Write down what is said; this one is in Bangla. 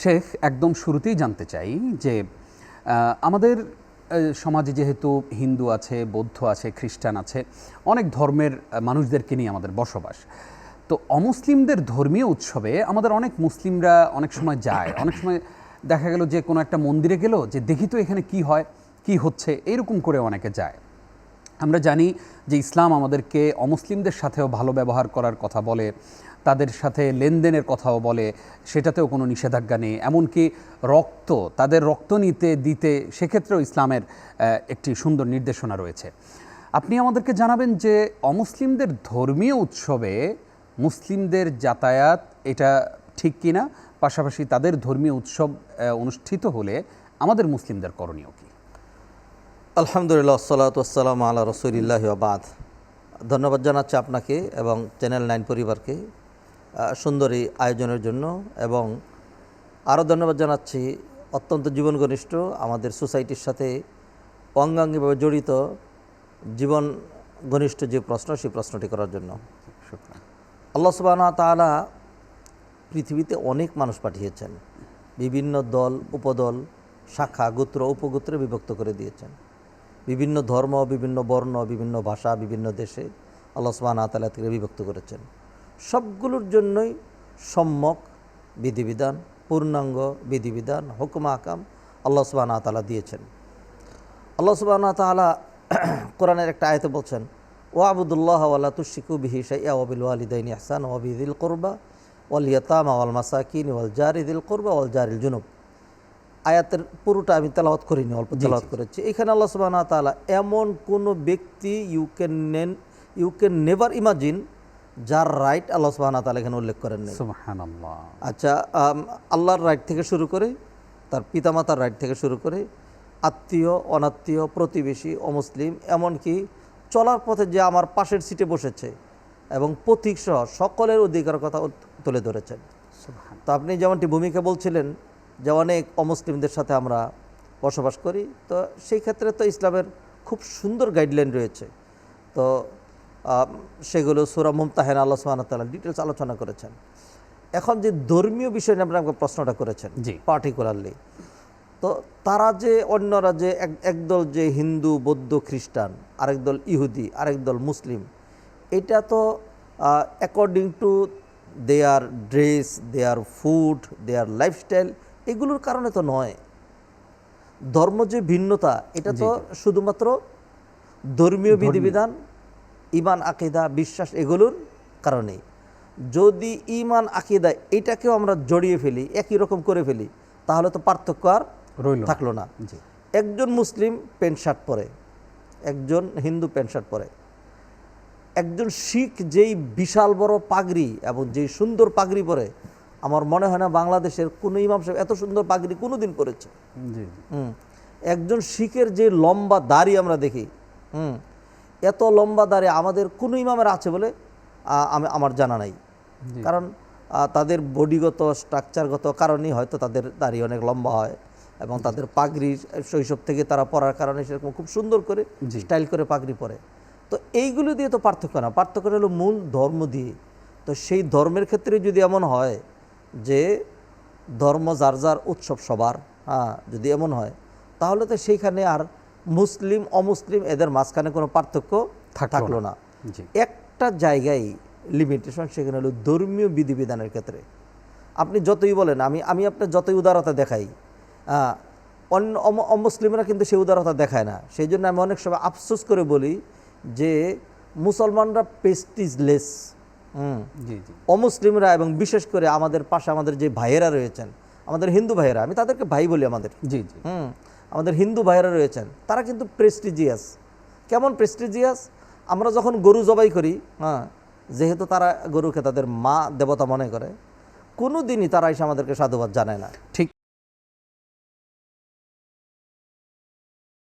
শেখ, একদম শুরুতেই জানতে চাই যে আমাদের সমাজে যেহেতু হিন্দু আছে, বৌদ্ধ আছে, খ্রিস্টান আছে, অনেক ধর্মের মানুষদেরকে নিয়ে আমাদের বসবাস। তো অমুসলিমদের ধর্মীয় উৎসবে আমাদের অনেক মুসলিমরা অনেক সময় যায়। অনেক সময় দেখা গেল যে কোনো একটা মন্দিরে গেল, যে দেখি তো এখানে কি হয়, কি হচ্ছে, এইরকম করে অনেকে যায়। আমরা জানি যে ইসলাম আমাদেরকে অমুসলিমদের সাথেও ভালো ব্যবহার করার কথা বলে, তাদের সাথে লেনদেনের কথাও বলে, সেটাতেও কোনো নিষেধাজ্ঞা নেই। এমনকি তাদের রক্ত দিতে সেক্ষেত্রেও ইসলামের একটি সুন্দর নির্দেশনা রয়েছে। আপনি আমাদেরকে জানাবেন যে অমুসলিমদের ধর্মীয় উৎসবে মুসলিমদের যাতায়াত এটা ঠিক কিনা, পাশাপাশি তাদের ধর্মীয় উৎসব অনুষ্ঠিত হলে আমাদের মুসলিমদের করণীয় কী? আলহামদুলিল্লাহ, আসসালাতু ওয়াসসালামু আলা রাসূলিল্লাহি ওয়া বাদ। ধন্যবাদ জানাচ্ছি আপনাকে এবং চ্যানেল 9 পরিবারকে সুন্দর এই আয়োজনের জন্য, এবং আরও ধন্যবাদ জানাচ্ছি অত্যন্ত জীবন ঘনিষ্ঠ আমাদের সোসাইটির সাথে অঙ্গাঙ্গিভাবে জড়িত জীবন ঘনিষ্ঠ যে প্রশ্ন, সেই প্রশ্নটি করার জন্য। আল্লাহ সুবহানাহু ওয়া তাআলা পৃথিবীতে অনেক মানুষ পাঠিয়েছেন, বিভিন্ন দল, উপদল, শাখা, গোত্র, উপগোত্রে বিভক্ত করে দিয়েছেন। বিভিন্ন ধর্ম, বিভিন্ন বর্ণ, বিভিন্ন ভাষা, বিভিন্ন দেশে আল্লাহ সুবহানাহু ওয়া তাআলা থেকে বিভক্ত করেছেন। সবগুলোর জন্যই সম্যক বিধিবিধান, পূর্ণাঙ্গ বিধিবিধান, হুকুম আহকাম আল্লাহ সুবহানাহু ওয়া তাআলা দিয়েছেন। আল্লাহ সুবহানাহু ওয়া তাআলা কোরআনের একটা আয়াতে বলছেন, ওয়াবুদুল্লাহ ওয়া লা তুশরিকু বিহি শাইআ ওয়া বিল ওয়ালিদাইনি ইহসানা ওয়া বিযিল কুরবা ওয়াল ইয়াতামা ওয়াল মাসাকিন ওয়াল জারি যিল কুরবা ওয়াল জারিল জুনুব। আয়াতের পুরোটা আমি তেলাওয়াত করিনি, অল্প তেলাওয়াত করেছি। এখানে আল্লাহ সুবহানাহু ওয়া তাআলা এমন কোনো ব্যক্তি ইউ ক্যান নেভার ইমাজিন যার রাইট আল্লাহ সুবহানাহু ওয়া তাআলা এখানে উল্লেখ করেন নাই। সুবহানাল্লাহ। আচ্ছা, আল্লাহর রাইট থেকে শুরু করে, তার পিতামাতার রাইট থেকে শুরু করে, আত্মীয়, অনাত্মীয়, প্রতিবেশী, অমুসলিম, এমনকি চলার পথে যে আমার পাশের সিটে বসেছে এবং পথিক সহ সকলের অধিকারের কথা তুলে ধরেছেন। তো আপনি যেমনটি ভূমিকা বলছিলেন যে অনেক অমুসলিমদের সাথে আমরা বসবাস করি, তো সেই ক্ষেত্রে তো ইসলামের খুব সুন্দর গাইডলাইন রয়েছে। তো সেগুলো সূরা মুমতাহিনা আল্লাহ সুবহানাহু ওয়া তাআলা ডিটেলস আলোচনা করেছেন। এখন যে ধর্মীয় বিষয় নিয়ে আপনাকে প্রশ্নটা করেছেন পার্টিকুলারলি, তো তারা যে অন্যরা যে একদল যে হিন্দু, বৌদ্ধ, খ্রিস্টান, আরেক দল ইহুদি, আরেক দল মুসলিম, এটা তো according to their dress, their food, their lifestyle, এগুলোর কারণে তো নয়। ধর্ম যে ভিন্নতা, এটা তো শুধুমাত্র ধর্মীয় বিধিবিধান, ঈমান, আকীদা, বিশ্বাস, এগুলোর কারণেই। যদি ঈমান, আকীদা এটাকেও আমরা জড়িয়ে ফেলি, একই রকম করে ফেলি, তাহলে তো পার্থক্য আর থাকলো না। একজন মুসলিম প্যান্ট শার্ট পরে, একজন হিন্দু প্যান্ট শার্ট পরে, একজন শিখ যেই বিশাল বড় পাগড়ি এবং যেই সুন্দর পাগড়ি পরে, আমার মনে হয় না বাংলাদেশের কোনো ইমাম সাহেব এত সুন্দর পাগড়ি কোনোদিন পরেছে। একজন শিখের যে লম্বা দাড়ি আমরা দেখি, এত লম্বা দাড়ি আমাদের কোনো ইমামের আছে বলে আমার জানা নাই। কারণ তাদের বডিগত, স্ট্রাকচারগত কারণেই হয়তো তাদের দাড়ি অনেক লম্বা হয়, এবং তাদের পাগড়ি শৈশব থেকে তারা পরার কারণে সেরকম খুব সুন্দর করে স্টাইল করে পাগড়ি পরে। তো এইগুলো দিয়ে তো পার্থক্য না, পার্থক্য হলো মূল ধর্ম দিয়ে। তো সেই ধর্মের ক্ষেত্রে যদি এমন হয় যে ধর্ম যার যার উৎসব সবার, যদি এমন হয়, তাহলে তো সেইখানে আর মুসলিম অমুসলিম এদের মাঝখানে কোনো পার্থক্য থাকলো না। একটা জায়গায় লিমিটেশন, সেখানে হলো ধর্মীয় বিধিবিধানের ক্ষেত্রে। আপনি যতই বলেন, আমি আপনার যতই উদারতা দেখাই, অন্য অমুসলিমরা কিন্তু সেই উদারতা দেখায় না। সেই জন্য আমি অনেক সময় আফসোস করে বলি যে মুসলমানরা প্রেস্টিজলেস, অমুসলিমরা এবং বিশেষ করে আমাদের পাশে আমাদের যে ভাইয়েরা রয়েছেন, আমাদের হিন্দু ভাইয়েরা, আমি তাদেরকে ভাই বলি, আমাদের হিন্দু ভাইয়েরা রয়েছেন, তারা কিন্তু প্রেস্টিজিয়াস। কেমন প্রেস্টিজিয়াস? আমরা যখন গরু জবাই করি, যেহেতু তারা গরুকে তাদের মা দেবতা মনে করে, কোনো দিনই তারা এসে আমাদেরকে সাধুবাদ জানায় না। ঠিক